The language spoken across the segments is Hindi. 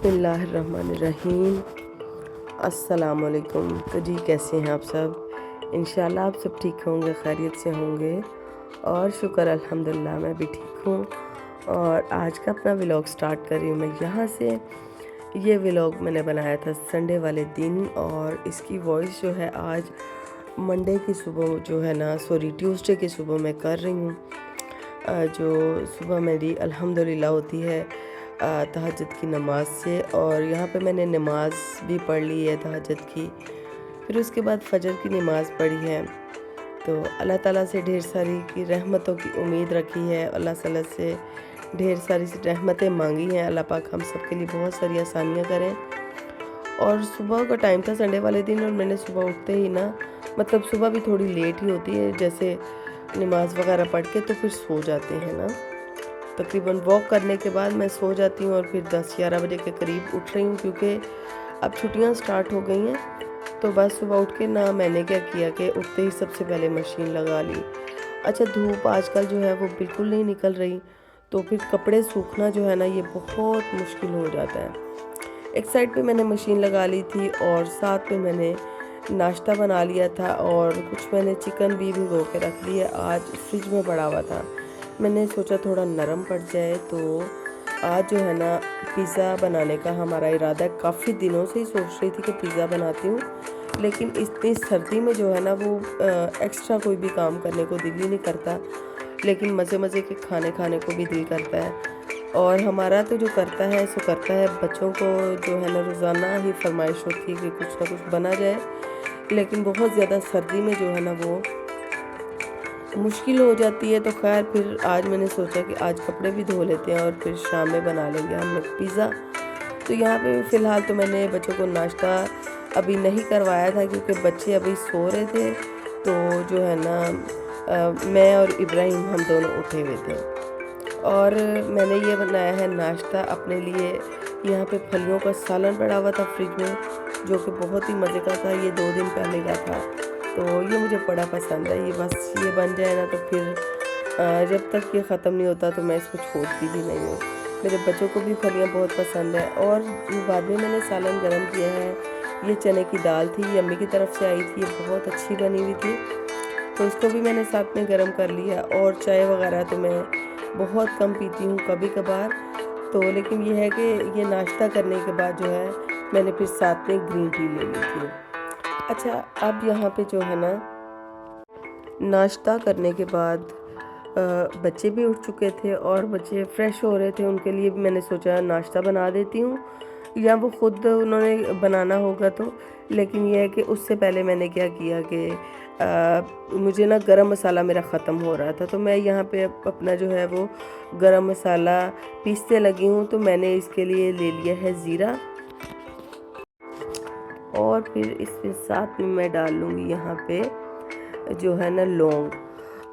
बिस्मिल्लाहिर्रहमानिर्रहीम। अस्सलामुअलैकुम। तो जी कैसे हैं आप सब? इंशाल्लाह आप सब ठीक होंगे, खैरियत से होंगे और शुक्र अल्हम्दुलिल्लाह मैं भी ठीक हूँ। और आज का अपना व्लॉग स्टार्ट कर रही हूँ मैं यहाँ से। ये व्लॉग मैंने बनाया था संडे वाले दिन और इसकी वॉइस जो है आज मंडे की सुबह जो है ना ट्यूसडे की सुबह मैं कर रही हूँ। जो सुबह मेरी अल्हम्दुलिल्लाह होती है तहज्जुद की नमाज से, और यहाँ पे मैंने नमाज भी पढ़ ली है तहज्जुद की। फिर उसके बाद फजर की नमाज़ पढ़ी है। तो अल्लाह ताला से ढेर सारी की रहमतों की उम्मीद रखी है, अल्लाह ताला से ढेर सारी रहमतें मांगी हैं। अल्लाह पाक हम सब के लिए बहुत सारी आसानियाँ करें। और सुबह का टाइम था संडे वाले दिन और मैंने सुबह उठते ही ना, मतलब सुबह भी थोड़ी लेट ही होती है, जैसे नमाज़ वगैरह पढ़ के तो फिर सो जाते हैं ना। तकरीबन वॉक करने के बाद मैं सो जाती हूँ और फिर 10-11 बजे के करीब उठ रही हूँ, क्योंकि अब छुट्टियाँ स्टार्ट हो गई हैं। तो बस सुबह उठ के ना मैंने क्या किया कि उठते ही सबसे पहले मशीन लगा ली। अच्छा, धूप आजकल जो है वो बिल्कुल नहीं निकल रही, तो फिर कपड़े सूखना जो है ना ये बहुत मुश्किल हो जाता है। एक साइड पे मैंने मशीन लगा ली थी और साथ में मैंने नाश्ता बना लिया था, और कुछ मैंने चिकन भी भिगो के रख लिया, आज फ्रिज में पड़ा हुआ था। मैंने सोचा थोड़ा नरम पड़ जाए, तो आज जो है ना पिज़्ज़ा बनाने का हमारा इरादा है। काफ़ी दिनों से ही सोच रही थी कि पिज़्ज़ा बनाती हूँ, लेकिन इतनी सर्दी में जो है ना वो एक्स्ट्रा कोई भी काम करने को दिल ही नहीं करता, लेकिन मज़े मज़े के खाने खाने को भी दिल करता है। और हमारा तो जो करता है सो करता है, बच्चों को जो है ना रोज़ाना ही फरमाइश होती है कि कुछ ना कुछ बना जाए, लेकिन बहुत ज़्यादा सर्दी में जो है ना वो मुश्किल हो जाती है। तो खैर फिर आज मैंने सोचा कि आज कपड़े भी धो लेते हैं और फिर शाम में बना लेंगे हम लोग पिज़्ज़ा। तो यहाँ पे फ़िलहाल तो मैंने बच्चों को नाश्ता अभी नहीं करवाया था, क्योंकि बच्चे अभी सो रहे थे। तो जो है ना मैं और इब्राहिम हम दोनों उठे हुए थे और मैंने ये बनाया है नाश्ता अपने लिए। यहाँ पे फलियों का सालन पड़ा हुआ था फ्रिज में, जो कि बहुत ही मज़े का था। ये 2 दिन पहले का था, तो ये मुझे बड़ा पसंद है। ये बस ये बन जाए ना तो फिर जब तक ये ख़त्म नहीं होता तो मैं इसको छोड़ती भी नहीं हूँ। मेरे बच्चों को भी फलियाँ बहुत पसंद है। और बाद में मैंने सालन गरम किया है। ये चने की दाल थी, ये अम्मी की तरफ से आई थी, ये बहुत अच्छी बनी हुई थी, तो इसको भी मैंने साथ में गरम कर लिया। और चाय वगैरह तो मैं बहुत कम पीती हूँ, कभी कभार। तो लेकिन ये है कि ये नाश्ता करने के बाद जो है मैंने फिर साथ में ग्रीन टी ले ली थी। अच्छा, अब यहाँ पे जो है ना नाश्ता करने के बाद बच्चे भी उठ चुके थे और बच्चे फ्रेश हो रहे थे, उनके लिए भी मैंने सोचा नाश्ता बना देती हूँ, या वो ख़ुद उन्होंने बनाना होगा तो। लेकिन यह है कि उससे पहले मैंने क्या किया कि मुझे ना गरम मसाला मेरा ख़त्म हो रहा था, तो मैं यहाँ पे अपना जो है वो गरम मसाला पीसने लगी हूँ। तो मैंने इसके लिए ले लिया है ज़ीरा, और फिर इसके साथ में मैं डाल लूँगी यहाँ पे जो है ना लौंग।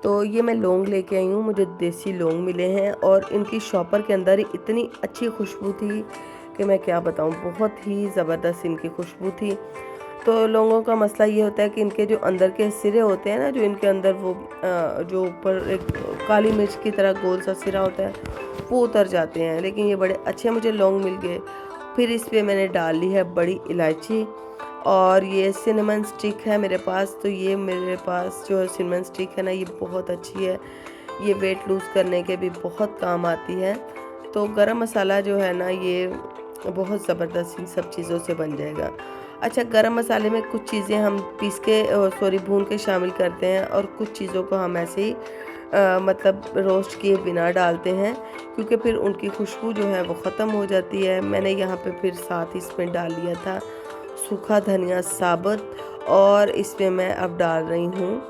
तो ये मैं लौंग लेके आई हूँ, मुझे देसी लौंग मिले हैं और इनकी शॉपर के अंदर ही इतनी अच्छी खुशबू थी कि मैं क्या बताऊँ, बहुत ही ज़बरदस्त इनकी खुशबू थी। तो लौंगों का मसला ये होता है कि इनके जो अंदर के सिरे होते हैं ना, जो इनके अंदर वो जो ऊपर एक काली मिर्च की तरह गोल सा सिरा होता है, वो उतर जाते हैं। लेकिन ये बड़े अच्छे मुझे लौंग मिल गए। फिर इस पर मैंने डाल ली है बड़ी इलायची, और ये सिनेमन स्टिक है मेरे पास। तो ये मेरे पास जो सिनेमन स्टिक है ना ये बहुत अच्छी है, ये वेट लूज़ करने के भी बहुत काम आती है। तो गरम मसाला जो है ना ये बहुत ज़बरदस्त इन सब चीज़ों से बन जाएगा। अच्छा, गरम मसाले में कुछ चीज़ें हम भून के शामिल करते हैं, और कुछ चीज़ों को हम ऐसे ही मतलब रोस्ट किए बिना डालते हैं, क्योंकि फिर उनकी खुशबू जो है वो ख़त्म हो जाती है। मैंने यहाँ पे फिर साथ इसमें डाल लिया था सूखा धनिया साबुत, और इसमें मैं अब डाल रही हूँ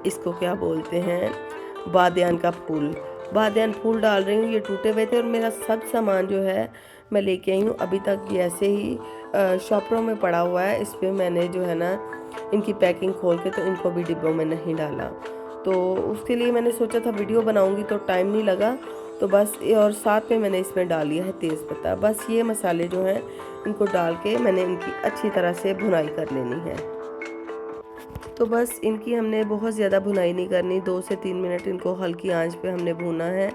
इसको क्या बोलते हैं, बादियान का फूल। बादियान फूल डाल रही हूँ, ये टूटे हुए थे और मेरा सब सामान जो है मैं लेके आई हूँ। अभी तक ये ऐसे ही शॉपरों में पड़ा हुआ है। इस पर मैंने जो है ना इनकी पैकिंग खोल के तो इनको भी डिब्बों में नहीं डाला। तो उसके लिए मैंने सोचा था वीडियो बनाऊंगी तो टाइम नहीं लगा, तो बस। और साथ में मैंने इसमें डाल लिया है तेज़पत्ता। बस ये मसाले जो हैं इनको डाल के मैंने इनकी अच्छी तरह से भुनाई कर लेनी है। तो बस इनकी हमने बहुत ज़्यादा भुनाई नहीं करनी, 2 से 3 मिनट इनको हल्की आंच पे हमने भूना है।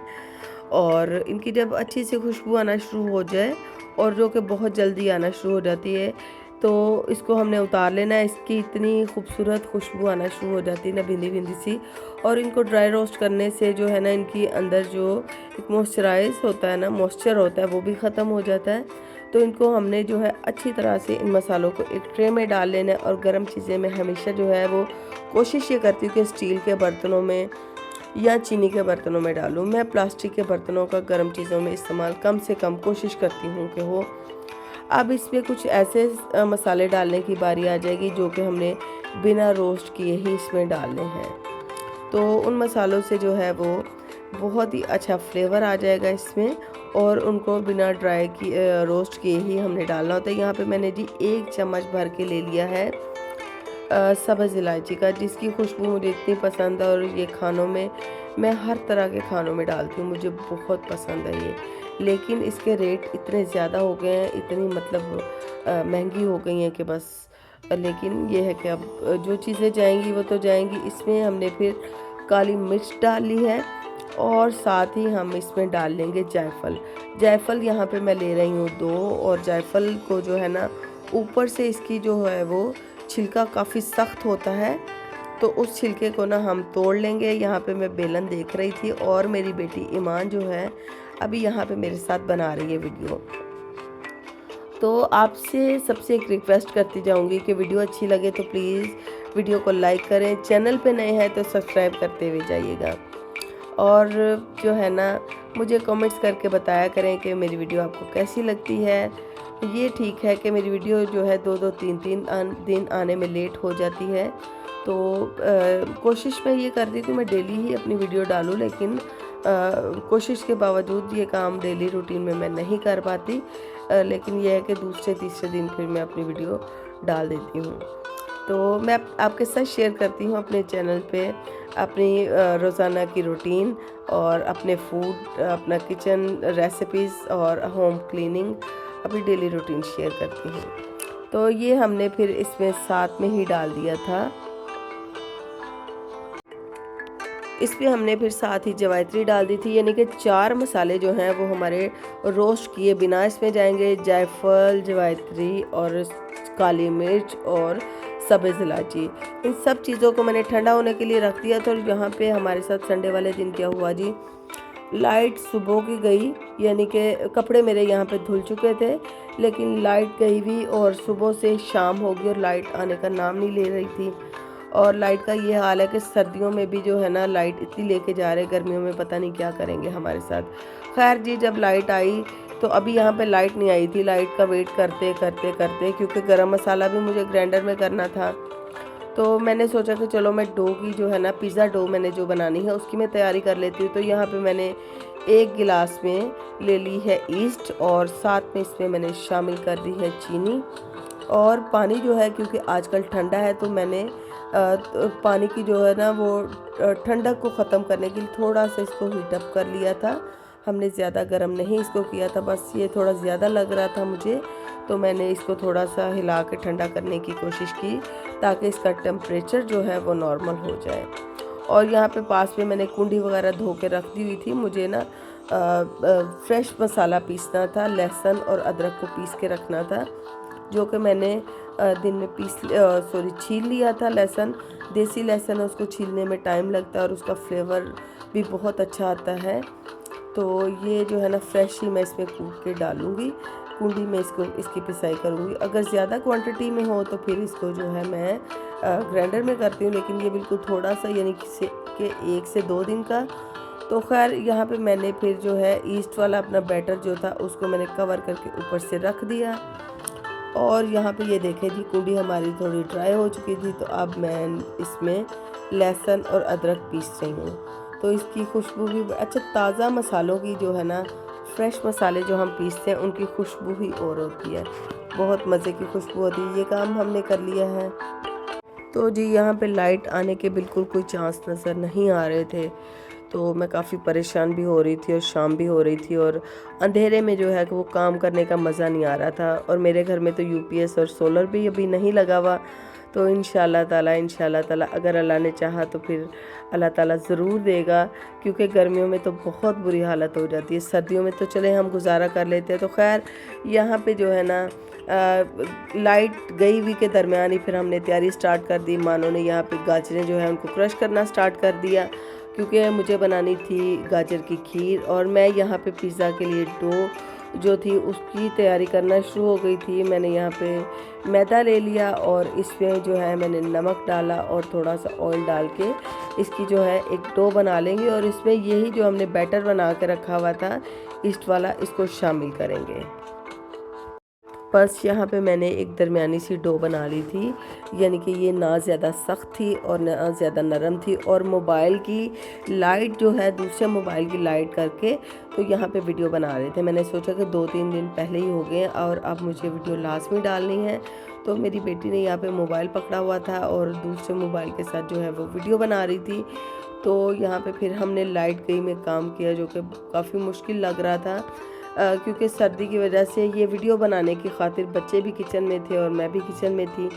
और इनकी जब अच्छी सी खुशबू आना शुरू हो जाए, और जो कि बहुत जल्दी आना शुरू हो जाती है, तो इसको हमने उतार लेना है। इसकी इतनी खूबसूरत खुशबू आना शुरू हो जाती है ना, भिंडी भिंडी सी। और इनको ड्राई रोस्ट करने से जो है ना, इनकी अंदर जो एक मॉइस्चराइज होता है ना, मॉइस्चर होता है, वो भी ख़त्म हो जाता है। तो इनको हमने जो है अच्छी तरह से इन मसालों को एक ट्रे में डाल लेना है। और गर्म चीज़ें में हमेशा जो है वो कोशिश ये करती हूँ कि स्टील के बर्तनों में या चीनी के बर्तनों में डालूँ। मैं प्लास्टिक के बर्तनों का गर्म चीज़ों में इस्तेमाल कम से कम कोशिश करती हूँ कि हो। अब इसमें कुछ ऐसे मसाले डालने की बारी आ जाएगी जो कि हमने बिना रोस्ट किए ही इसमें डालने हैं। तो उन मसालों से जो है वो बहुत ही अच्छा फ्लेवर आ जाएगा इसमें, और उनको बिना रोस्ट किए ही हमने डालना होता है। यहाँ पे मैंने जी 1 चम्मच भर के ले लिया है सब्ज़ इलायची का, जिसकी खुशबू मुझे इतनी पसंद है। और ये खानों में, मैं हर तरह के खानों में डालती हूँ, मुझे बहुत पसंद है ये। लेकिन इसके रेट इतने ज़्यादा हो गए हैं, इतनी मतलब महंगी हो गई हैं कि बस। लेकिन ये है कि अब जो चीज़ें जाएंगी वो तो जाएंगी। इसमें हमने फिर काली मिर्च डाल ली है, और साथ ही हम इसमें डाल लेंगे जायफल। जायफल यहाँ पे मैं ले रही हूँ 2, और जायफल को जो है ना, ऊपर से इसकी जो है वो छिलका काफ़ी सख्त होता है, तो उस छिलके को ना हम तोड़ लेंगे। यहाँ पे मैं बेलन देख रही थी, और मेरी बेटी ईमान जो है अभी यहाँ पे मेरे साथ बना रही है वीडियो। तो आपसे सबसे एक रिक्वेस्ट करती जाऊँगी कि वीडियो अच्छी लगे तो प्लीज़ वीडियो को लाइक करें, चैनल पे नए हैं तो सब्सक्राइब करते हुए जाइएगा। और जो है ना, मुझे कमेंट्स करके बताया करें कि मेरी वीडियो आपको कैसी लगती है। ये ठीक है कि मेरी वीडियो जो है 2-2 3-3 दिन आने में लेट हो जाती है, तो कोशिश मैं ये करती हूँ कि मैं डेली ही अपनी वीडियो डालूँ, लेकिन कोशिश के बावजूद ये काम डेली रूटीन में मैं नहीं कर पाती। लेकिन यह है कि दूसरे तीसरे दिन फिर मैं अपनी वीडियो डाल देती हूँ। तो मैं आपके साथ शेयर करती हूँ अपने चैनल पे अपनी रोज़ाना की रूटीन, और अपने फूड, अपना किचन रेसिपीज़ और होम क्लीनिंग, अपनी डेली रूटीन शेयर करती हूँ। तो ये हमने फिर इसमें साथ में ही डाल दिया था। इसमें हमने फिर साथ ही जवायत्री डाल दी थी, यानी कि 4 मसाले जो हैं वो हमारे रोस्ट किए बिना इसमें जाएंगे। जायफल, जवायत्री और काली मिर्च और सब्ज़ इलायची। इन सब चीज़ों को मैंने ठंडा होने के लिए रख दिया था। और यहाँ पे हमारे साथ संडे वाले दिन क्या हुआ जी, लाइट सुबह की गई, यानी कि कपड़े मेरे यहाँ पे धुल चुके थे, लेकिन लाइट गई हुई, और सुबह से शाम हो गई और लाइट आने का नाम नहीं ले रही थी। और लाइट का ये हाल है कि सर्दियों में भी जो है ना, लाइट इतनी लेके जा रहे, गर्मियों में पता नहीं क्या करेंगे हमारे साथ। खैर जी, जब लाइट आई तो अभी यहाँ पे लाइट नहीं आई थी। लाइट का वेट करते करते करते, क्योंकि गरम मसाला भी मुझे ग्राइंडर में करना था, तो मैंने सोचा कि चलो मैं डो की जो है ना, पिज़्ज़ा डो मैंने जो बनानी है उसकी मैं तैयारी कर लेती हूँ। तो यहाँ पे मैंने 1 गिलास में ले ली है ईस्ट, और साथ में इसमें मैंने शामिल कर दी है चीनी। और पानी जो है, क्योंकि आजकल ठंडा है, तो मैंने पानी की जो है ना वो ठंडक को ख़त्म करने के लिए थोड़ा सा इसको हीट अप कर लिया था। हमने ज़्यादा गर्म नहीं इसको किया था, बस ये थोड़ा ज़्यादा लग रहा था मुझे, तो मैंने इसको थोड़ा सा हिला के ठंडा करने की कोशिश की, ताकि इसका टेम्परेचर जो है वो नॉर्मल हो जाए। और यहाँ पे पास में मैंने कुंडी वगैरह धो के रख दी हुई थी। मुझे ना फ्रेश मसाला पीसना था, लहसुन और अदरक को पीस के रखना था, जो कि मैंने दिन में छील लिया था। लहसुन, देसी लहसुन है, उसको छीलने में टाइम लगता है और उसका फ्लेवर भी बहुत अच्छा आता है। तो ये जो है ना, फ्रेश ही मैं इसमें कूट के डालूँगी, कुंडी में इसकी पिसाई करूँगी। अगर ज़्यादा क्वांटिटी में हो तो फिर इसको जो है मैं ग्राइंडर में करती हूँ, लेकिन ये बिल्कुल थोड़ा सा, यानी कि 1 से 2 दिन का। तो खैर यहाँ पे मैंने फिर जो है ईस्ट वाला अपना बैटर जो था उसको मैंने कवर करके ऊपर से रख दिया। और यहाँ पे ये देखें जी, कुंडी हमारी थोड़ी ड्राई हो चुकी थी, तो अब मैं इसमें लहसुन और अदरक पीस रही हूँ। तो इसकी खुशबू भी अच्छा, ताज़ा मसालों की जो है ना, फ्रेश मसाले जो हम पीसते हैं उनकी खुशबू ही और होती है, बहुत मज़े की खुशबू होती है। ये काम हमने कर लिया है। तो जी यहाँ पे लाइट आने के बिल्कुल कोई चांस नज़र नहीं आ रहे थे, तो मैं काफ़ी परेशान भी हो रही थी और शाम भी हो रही थी, और अंधेरे में जो है कि वो काम करने का मज़ा नहीं आ रहा था। और मेरे घर में तो यूपीएस और सोलर भी अभी नहीं लगा हुआ, तो इंशाल्लाह ताला अगर अल्लाह ने चाहा तो फिर अल्लाह ताला ज़रूर देगा, क्योंकि गर्मियों में तो बहुत बुरी हालत हो जाती है। सर्दियों में तो चले हम गुजारा कर लेते हैं। तो खैर यहाँ पे जो है ना लाइट गई हुई के दरमियान ही फिर हमने तैयारी स्टार्ट कर दी। मानो ने यहाँ पे गाजरें जो है उनको क्रश करना स्टार्ट कर दिया, क्योंकि मुझे बनानी थी गाजर की खीर। और मैं यहाँ पे पिज़्ज़ा के लिए डो जो थी उसकी तैयारी करना शुरू हो गई थी। मैंने यहाँ पे मैदा ले लिया और इसमें जो है मैंने नमक डाला और थोड़ा सा ऑयल डाल के इसकी जो है एक डो बना लेंगे, और इसमें यही जो हमने बैटर बना के रखा हुआ था ईस्ट वाला, इसको शामिल करेंगे। बस यहाँ पे मैंने एक दरमियानी सी डो बना ली थी, यानी कि ये ना ज़्यादा सख्त थी और ना ज़्यादा नरम थी। और मोबाइल की लाइट जो है दूसरे मोबाइल की लाइट करके तो यहाँ पे वीडियो बना रहे थे। मैंने सोचा कि 2-3 दिन पहले ही हो गए और अब मुझे वीडियो लाजमी डालनी है। तो मेरी बेटी ने यहाँ पे मोबाइल पकड़ा हुआ था और दूसरे मोबाइल के साथ जो है वो वीडियो बना रही थी। तो यहाँ पे फिर हमने लाइट गई में काम किया, जो कि काफ़ी मुश्किल लग रहा था, क्योंकि सर्दी की वजह से ये वीडियो बनाने की खातिर बच्चे भी किचन में थे और मैं भी किचन में थी।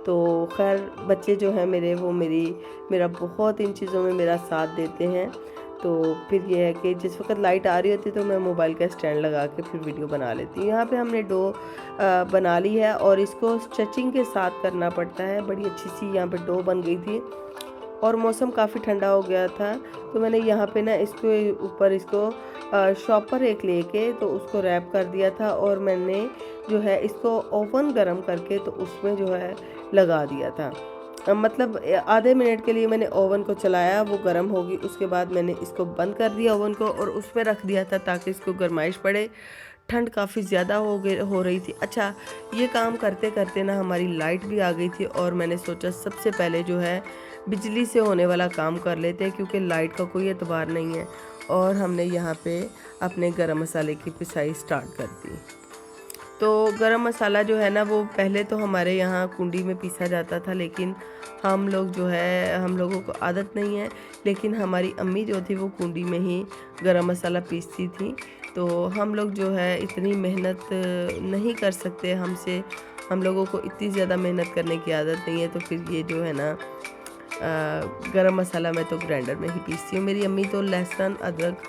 तो खैर बच्चे जो हैं मेरे वो मेरा बहुत इन चीज़ों में मेरा साथ देते हैं। तो फिर ये है कि जिस वक्त लाइट आ रही होती तो मैं मोबाइल का स्टैंड लगा के फिर वीडियो बना लेती हूँ। यहाँ पे हमने डो बना ली है और इसको स्ट्रेचिंग के साथ करना पड़ता है। बड़ी अच्छी सी यहाँ पे डो बन गई थी और मौसम काफ़ी ठंडा हो गया था। तो मैंने यहाँ पे ना इसके ऊपर इसको शॉपर एक लेके तो उसको रैप कर दिया था, और मैंने जो है इसको ओवन गरम करके तो उसमें जो है लगा दिया था। मतलब आधे मिनट के लिए मैंने ओवन को चलाया, वो गर्म होगी, उसके बाद मैंने इसको बंद कर दिया ओवन को और उसमें रख दिया था ताकि इसको गर्माइश पड़े। ठंड काफ़ी ज़्यादा हो रही थी। अच्छा, ये काम करते करते ना हमारी लाइट भी आ गई थी और मैंने सोचा सबसे पहले जो है बिजली से होने वाला काम कर लेते हैं, क्योंकि लाइट का कोई एतबार नहीं है। और हमने यहाँ पे अपने गरम मसाले की पिसाई स्टार्ट कर दी। तो गरम मसाला जो है ना वो पहले तो हमारे यहाँ कुंडी में पीसा जाता था, लेकिन हम लोगों को आदत नहीं है। लेकिन हमारी अम्मी जो थी वो कुंडी में ही गरम मसाला पीसती थी। तो हम लोग जो है इतनी मेहनत नहीं कर सकते, हम लोगों को इतनी ज़्यादा मेहनत करने की आदत नहीं है। तो फिर ये जो है ना गरम मसाला मैं तो ग्राइंडर में ही पीसती हूँ। मेरी अम्मी तो लहसुन अदरक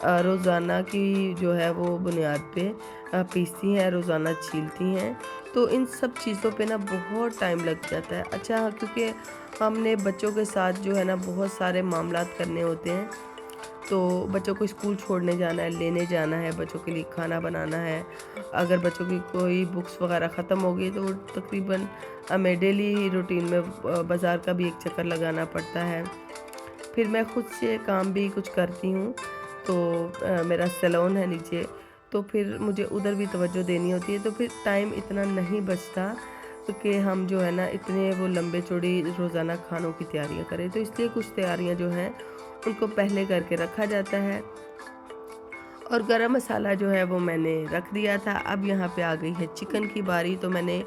रोज़ाना की जो है वो बुनियाद पे पीसती हैं, रोज़ाना छीलती हैं। तो इन सब चीज़ों पे ना बहुत टाइम लग जाता है। अच्छा, क्योंकि हमने बच्चों के साथ जो है ना बहुत सारे मामलात करने होते हैं। तो बच्चों को स्कूल छोड़ने जाना है, लेने जाना है, बच्चों के लिए खाना बनाना है। अगर बच्चों की कोई बुक्स वगैरह ख़त्म हो गई तो तकरीबन हमें डेली रूटीन में बाज़ार का भी एक चक्कर लगाना पड़ता है। फिर मैं ख़ुद से काम भी कुछ करती हूँ। तो मेरा सैलून है नीचे, तो फिर मुझे उधर भी तवज्जो देनी होती है। तो फिर टाइम इतना नहीं बचता कि हम जो है ना इतने वो लंबे चौड़ी रोज़ाना खानों की तैयारियां करें। तो इसलिए कुछ तैयारियां जो हैं उनको पहले करके रखा जाता है। और गरम मसाला जो है वो मैंने रख दिया था। अब यहाँ पे आ गई है चिकन की बारी। तो मैंने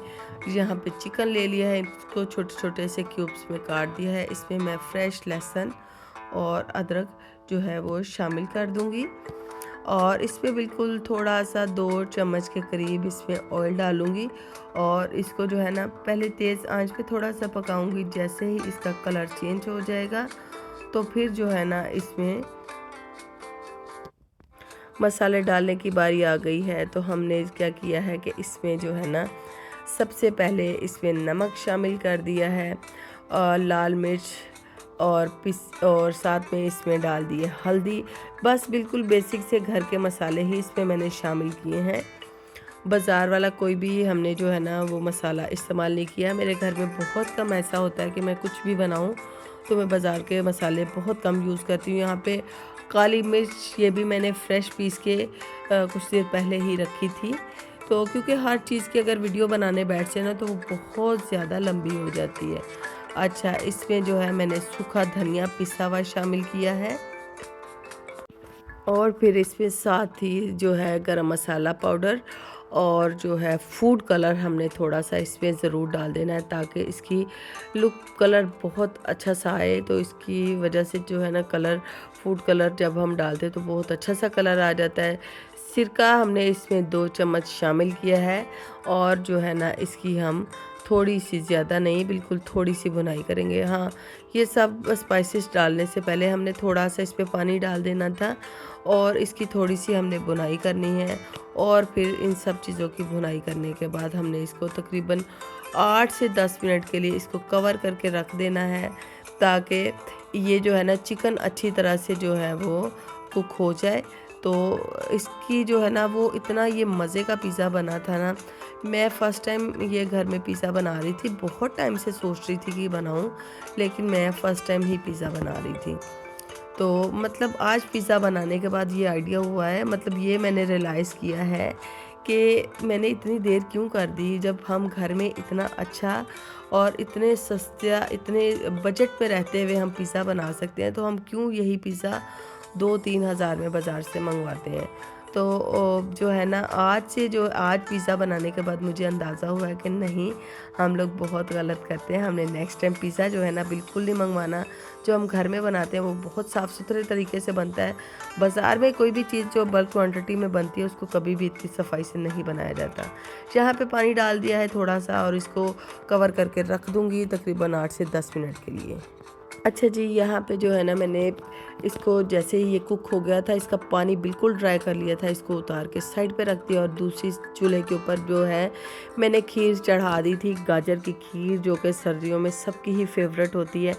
यहाँ पे चिकन ले लिया है, इसको छोटे छोटे से क्यूब्स में काट दिया है। इसमें मैं फ्रेश लहसुन और अदरक जो है वो शामिल कर दूँगी और इसमें बिल्कुल थोड़ा सा 2 चम्मच के करीब इसमें ऑयल डालूँगी और इसको जो है ना पहले तेज़ आंच पे थोड़ा सा पकाऊँगी। जैसे ही इसका कलर चेंज हो जाएगा तो फिर जो है ना इसमें मसाले डालने की बारी आ गई है। तो हमने क्या किया है कि इसमें जो है ना सबसे पहले इसमें नमक शामिल कर दिया है और लाल मिर्च और साथ में इसमें डाल दिए हल्दी। बस बिल्कुल बेसिक से घर के मसाले ही इसमें मैंने शामिल किए हैं। बाज़ार वाला कोई भी हमने जो है ना वो मसाला इस्तेमाल नहीं किया। मेरे घर में बहुत कम ऐसा होता है कि मैं कुछ भी बनाऊं तो मैं बाज़ार के मसाले बहुत कम यूज़ करती हूँ। यहाँ पे काली मिर्च ये भी मैंने फ़्रेश पीस के कुछ देर पहले ही रखी थी। तो क्योंकि हर चीज़ की अगर वीडियो बनाने बैठ से ना तो वो बहुत ज़्यादा लंबी हो जाती है। अच्छा, इसमें जो है मैंने सूखा धनिया पिसा हुआ शामिल किया है और फिर इसमें साथ ही जो है गरम मसाला पाउडर और जो है फूड कलर हमने थोड़ा सा इसमें ज़रूर डाल देना है ताकि इसकी लुक कलर बहुत अच्छा सा आए। तो इसकी वजह से जो है ना फूड कलर जब हम डालते तो बहुत अच्छा सा कलर आ जाता है। सिरका हमने इसमें 2 चम्मच शामिल किया है और जो है ना इसकी हम थोड़ी सी, ज़्यादा नहीं, बिल्कुल थोड़ी सी भुनाई करेंगे। हाँ, ये सब स्पाइसेस डालने से पहले हमने थोड़ा सा इस पे पानी डाल देना था और इसकी थोड़ी सी हमने भुनाई करनी है। और फिर इन सब चीज़ों की भुनाई करने के बाद हमने इसको तकरीबन 8 से 10 मिनट के लिए इसको कवर करके रख देना है, ताकि ये जो है ना चिकन अच्छी तरह से जो है वो कुक हो जाए। तो इसकी जो है ना वो इतना ये मज़े का पिज़्ज़ा बना था ना। मैं फ़र्स्ट टाइम ये घर में पिज़्ज़ा बना रही थी, बहुत टाइम से सोच रही थी कि बनाऊं, लेकिन मैं फ़र्स्ट टाइम ही पिज़्ज़ा बना रही थी। तो मतलब आज पिज़्ज़ा बनाने के बाद ये आइडिया हुआ है, मतलब ये मैंने रियलाइज़ किया है कि मैंने इतनी देर क्यों कर दी, जब हम घर में इतना अच्छा और इतने सस्ता, इतने बजट में रहते हुए हम पिज़्ज़ा बना सकते हैं, तो हम क्यों यही पिज़्ज़ा 2-3 हज़ार में बाज़ार से मंगवाते हैं। तो जो है ना आज पिज़्ज़ा बनाने के बाद मुझे अंदाज़ा हुआ है कि नहीं, हम लोग बहुत गलत करते हैं। हमने नेक्स्ट टाइम पिज़्ज़ा जो है ना बिल्कुल नहीं मंगवाना। जो हम घर में बनाते हैं वो बहुत साफ़ सुथरे तरीके से बनता है। बाज़ार में कोई भी चीज़ जो बल्क क्वांटिटी में बनती है उसको कभी भी इतनी सफाई से नहीं बनाया जाता। यहाँ पे पानी डाल दिया है थोड़ा सा और इसको कवर करके रख दूँगी तकरीबन 8 से 10 मिनट के लिए। अच्छा जी, यहाँ पे जो है ना मैंने इसको जैसे ही ये कुक हो गया था, इसका पानी बिल्कुल ड्राई कर लिया था, इसको उतार के साइड पे रख दिया और दूसरी चूल्हे के ऊपर जो है मैंने खीर चढ़ा दी थी, गाजर की खीर, जो कि सर्दियों में सबकी ही फेवरेट होती है।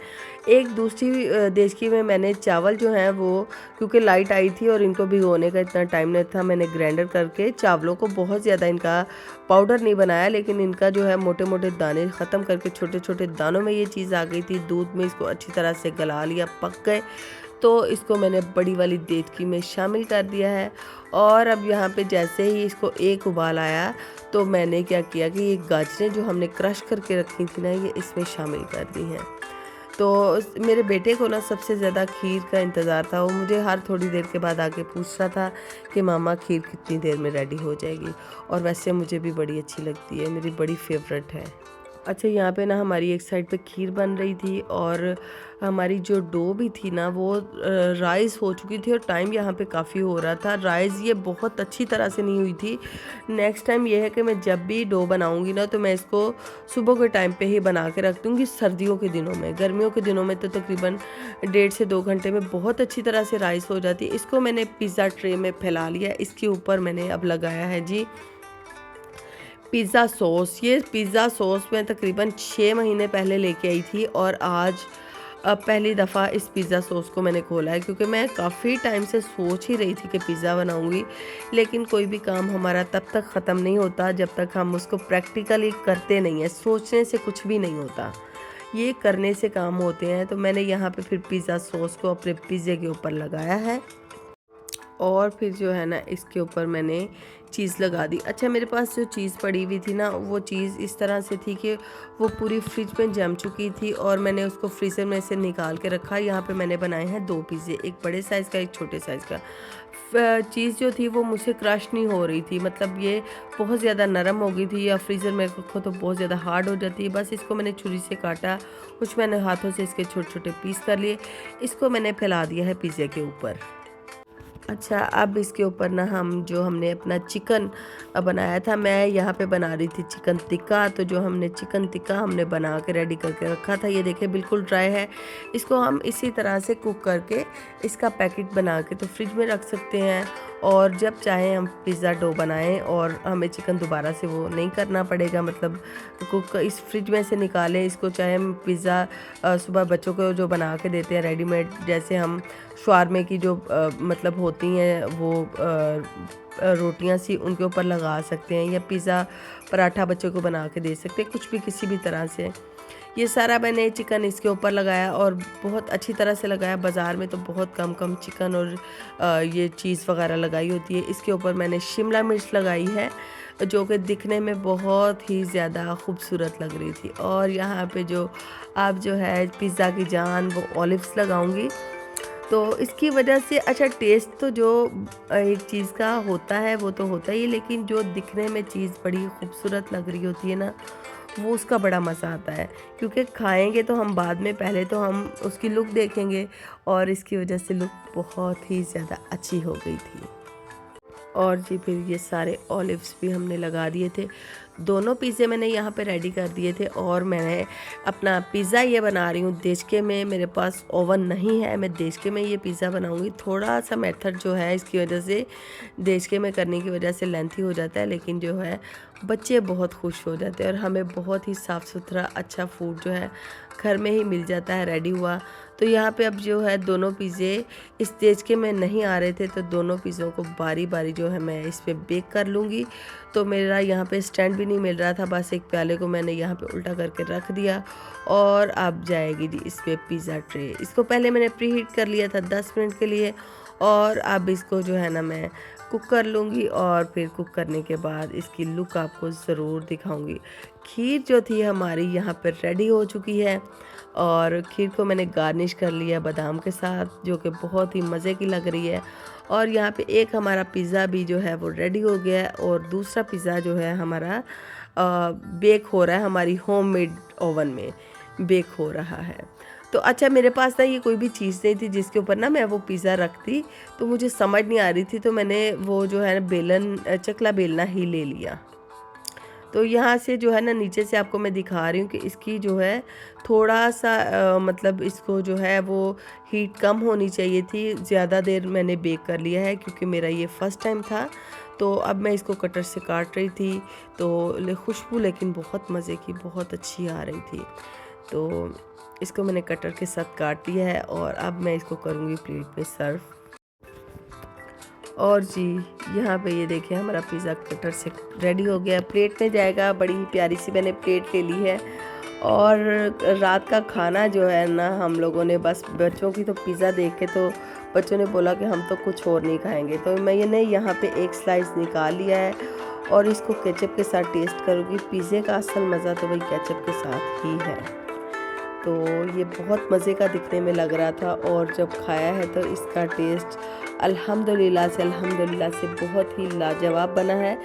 एक दूसरी देचकी में मैंने चावल जो हैं वो, क्योंकि लाइट आई थी और इनको भिगोने का इतना टाइम नहीं था, मैंने ग्राइंडर करके चावलों को बहुत ज़्यादा इनका पाउडर नहीं बनाया, लेकिन इनका जो है मोटे मोटे दाने ख़त्म करके छोटे छोटे दानों में ये चीज़ आ गई थी। दूध में इसको अच्छी तरह से गला लिया, पक गए, तो इसको मैंने बड़ी वाली देचकी में शामिल कर दिया है। और अब यहाँ पे जैसे ही इसको एक उबाल आया तो मैंने क्या किया कि ये गाजरें जो हमने क्रश करके रखी थी ना, ये इसमें शामिल कर दी हैं। तो मेरे बेटे को ना सबसे ज़्यादा खीर का इंतज़ार था। वो मुझे हर थोड़ी देर के बाद आके पूछ रहा था कि मामा खीर कितनी देर में रेडी हो जाएगी, और वैसे मुझे भी बड़ी अच्छी लगती है, मेरी बड़ी फेवरेट है। अच्छा, यहाँ पे ना हमारी एक साइड पे खीर बन रही थी और हमारी जो डो भी थी ना वो राइस हो चुकी थी और टाइम यहाँ पे काफ़ी हो रहा था। राइस ये बहुत अच्छी तरह से नहीं हुई थी। नेक्स्ट टाइम ये है कि मैं जब भी डो बनाऊँगी ना तो मैं इसको सुबह के टाइम पे ही बना के रख दूँगी। सर्दियों के दिनों में, गर्मियों के दिनों में तो तकरीबन 1.5 से 2 घंटे में बहुत अच्छी तरह से राइस हो जाती है। इसको मैंने पिज़्ज़ा ट्रे में फैला लिया। इसके ऊपर मैंने अब लगाया है जी पिज़्ज़ा सॉस। ये पिज़्ज़ा सॉस मैं तकरीबन 6 महीने पहले लेके आई थी और आज अब पहली दफ़ा इस पिज़्ज़ा सॉस को मैंने खोला है, क्योंकि मैं काफ़ी टाइम से सोच ही रही थी कि पिज़्ज़ा बनाऊंगी, लेकिन कोई भी काम हमारा तब तक ख़त्म नहीं होता जब तक हम उसको प्रैक्टिकली करते नहीं हैं। सोचने से कुछ भी नहीं होता, ये करने से काम होते हैं। तो मैंने यहाँ पे फिर पिज़्ज़ा सॉस को अपने पिज़्ज़े के ऊपर लगाया है और फिर जो है ना इसके ऊपर मैंने चीज़ लगा दी। अच्छा, मेरे पास जो चीज़ पड़ी हुई थी ना वो चीज़ इस तरह से थी कि वो पूरी फ्रिज में जम चुकी थी और मैंने उसको फ्रीज़र में से निकाल के रखा। यहाँ पे मैंने बनाए हैं 2 पिज़्ज़े, एक बड़े साइज़ का, एक छोटे साइज़ का। चीज़ जो थी वो मुझसे क्रश नहीं हो रही थी, मतलब ये बहुत ज़्यादा नरम हो गई थी, या फ्रीज़र में रखो तो बहुत ज़्यादा हार्ड हो जाती है। बस इसको मैंने छुरी से काटा, कुछ मैंने हाथों से इसके छोटे छोटे पीस कर लिए। इसको मैंने फैला दिया है पिज़्ज़े के ऊपर। अच्छा, अब इसके ऊपर ना हमने अपना चिकन बनाया था, मैं यहाँ पे बना रही थी चिकन टिक्का। तो जो हमने चिकन टिक्का हमने बना के रेडी करके रखा था, ये देखिए बिल्कुल ड्राई है। इसको हम इसी तरह से कुक करके इसका पैकेट बना के तो फ्रिज में रख सकते हैं, और जब चाहें हम पिज़्ज़ा डो बनाएं और हमें चिकन दोबारा से वो नहीं करना पड़ेगा, मतलब कुक इस फ्रिज में से निकालें इसको। चाहे हम पिज़्ज़ा सुबह बच्चों को जो बना के देते हैं रेडीमेड, जैसे हम शवारमे की जो मतलब होती हैं वो रोटियां सी उनके ऊपर लगा सकते हैं, या पिज़्ज़ा पराठा बच्चों को बना के दे सकते हैं, कुछ भी किसी भी तरह से। ये सारा मैंने चिकन इसके ऊपर लगाया और बहुत अच्छी तरह से लगाया। बाज़ार में तो बहुत कम कम चिकन और ये चीज़ वगैरह लगाई होती है। इसके ऊपर मैंने शिमला मिर्च लगाई है, जो कि दिखने में बहुत ही ज़्यादा खूबसूरत लग रही थी। और यहाँ पे जो अब जो है पिज़्ज़ा की जान वो ऑलिव्स लगाऊंगी, तो इसकी वजह से अच्छा टेस्ट तो जो एक चीज़ का होता है वो तो होता ही है, लेकिन जो दिखने में चीज़ बड़ी खूबसूरत लग रही होती है ना, वो उसका बड़ा मज़ा आता है। क्योंकि खाएंगे तो हम बाद में, पहले तो हम उसकी लुक देखेंगे, और इसकी वजह से लुक बहुत ही ज़्यादा अच्छी हो गई थी। और जी फिर ये सारे ऑलिव्स भी हमने लगा दिए थे। दोनों पिज़्ज़े मैंने यहाँ पे रेडी कर दिए थे और मैंने अपना पिज़्ज़ा ये बना रही हूँ देचके में। मेरे पास ओवन नहीं है, मैं देचके में ये पिज़्ज़ा बनाऊँगी। थोड़ा सा मेथड जो है इसकी वजह से देचके में करने की वजह से लेंथी हो जाता है, लेकिन जो है बच्चे बहुत खुश हो जाते हैं और हमें बहुत ही साफ़ सुथरा अच्छा फूड जो है घर में ही मिल जाता है रेडी हुआ। तो यहाँ पे अब जो है दोनों पिज़्ज़े इस देचके में नहीं आ रहे थे, तो दोनों पिज़्ज़ों को बारी बारी जो है मैं इस पे बेक कर लूँगी। तो मेरा यहाँ पे स्टैंड भी नहीं मिल रहा था, बस एक प्याले को मैंने यहाँ पे उल्टा करके रख दिया और अब जाएगी जी इस पे पिज़्ज़ा ट्रे। इसको पहले मैंने प्री हीट कर लिया था 10 मिनट के लिए और अब इसको जो है ना मैं कुक कर लूँगी और फिर कुक करने के बाद इसकी लुक आपको ज़रूर दिखाऊँगी। खीर जो थी हमारी यहाँ पर रेडी हो चुकी है और खीर को मैंने गार्निश कर लिया बादाम के साथ, जो कि बहुत ही मज़े की लग रही है। और यहाँ पे एक हमारा पिज़्ज़ा भी जो है वो रेडी हो गया है और दूसरा पिज़्ज़ा जो है हमारा बेक हो रहा है, हमारी होममेड ओवन में बेक हो रहा है। तो अच्छा, मेरे पास ना ये कोई भी चीज़ नहीं थी जिसके ऊपर ना मैं वो पिज़्ज़ा रखती, तो मुझे समझ नहीं आ रही थी, तो मैंने वो जो है बेलन चकला बेलना ही ले लिया। तो यहाँ से जो है ना नीचे से आपको मैं दिखा रही हूँ कि इसकी जो है थोड़ा सा मतलब इसको जो है वो हीट कम होनी चाहिए थी। ज़्यादा देर मैंने बेक कर लिया है क्योंकि मेरा ये फ़र्स्ट टाइम था। तो अब मैं इसको कटर से काट रही थी, तो खुशबू लेकिन बहुत मज़े की बहुत अच्छी आ रही थी। तो इसको मैंने कटर के साथ काट दिया है और अब मैं इसको करूँगी प्लेट में सर्व। और जी यहाँ पे ये देखिए हमारा पिज़्ज़ा कटर से रेडी हो गया, प्लेट में जाएगा। बड़ी ही प्यारी सी मैंने प्लेट ले ली है। और रात का खाना जो है ना हम लोगों ने बस बच्चों की तो पिज़्ज़ा देख के तो बच्चों ने बोला कि हम तो कुछ और नहीं खाएंगे, तो मैंने यहाँ पे एक स्लाइस निकाल लिया है और इसको केचप के साथ टेस्ट करूँगी। पिज़्ज़े का असल मज़ा तो भाई केचप के साथ ही है। तो ये बहुत मज़े का दिखने में लग रहा था और जब खाया है तो इसका टेस्ट अल्हम्दुलिल्लाह से बहुत ही लाजवाब बना है।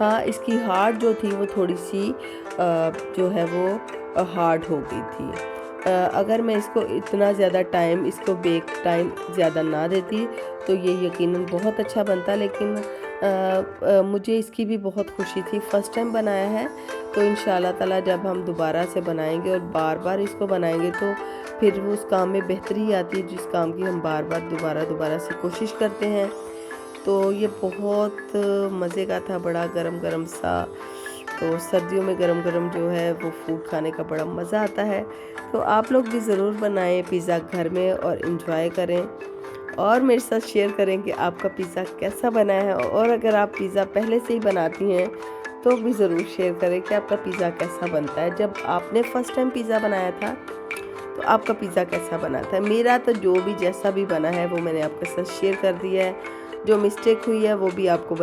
हाँ, इसकी हार्ड जो थी वो थोड़ी सी जो है वो हार्ड हो गई थी। अगर मैं इसको इतना ज़्यादा टाइम इसको बेक टाइम ज़्यादा ना देती तो ये यकीनन बहुत अच्छा बनता, लेकिन मुझे इसकी भी बहुत खुशी थी। फ़र्स्ट टाइम बनाया है, तो इंशाल्लाह ताला जब हम दोबारा से बनाएंगे और बार बार इसको बनाएंगे तो फिर वो उस काम में बेहतरी ही आती है जिस काम की हम बार बार दोबारा से कोशिश करते हैं। तो ये बहुत मज़े का था, बड़ा गरम गरम सा। तो सर्दियों में गरम गरम जो है वो फूड खाने का बड़ा मज़ा आता है। तो आप लोग भी ज़रूर बनाएं पिज़्ज़ा घर में और इन्जॉय करें और मेरे साथ शेयर करें कि आपका पिज़्ज़ा कैसा बना है। और अगर आप पिज़्ज़ा पहले से ही बनाती हैं तो भी ज़रूर शेयर करें कि आपका पिज़्ज़ा कैसा बनता है। जब आपने फ़र्स्ट टाइम पिज़्ज़ा बनाया था तो आपका पिज़्ज़ा कैसा बना था। मेरा तो जो भी जैसा भी बना है वो मैंने आपके साथ शेयर कर दिया है। जो मिस्टेक हुई है वो भी आपको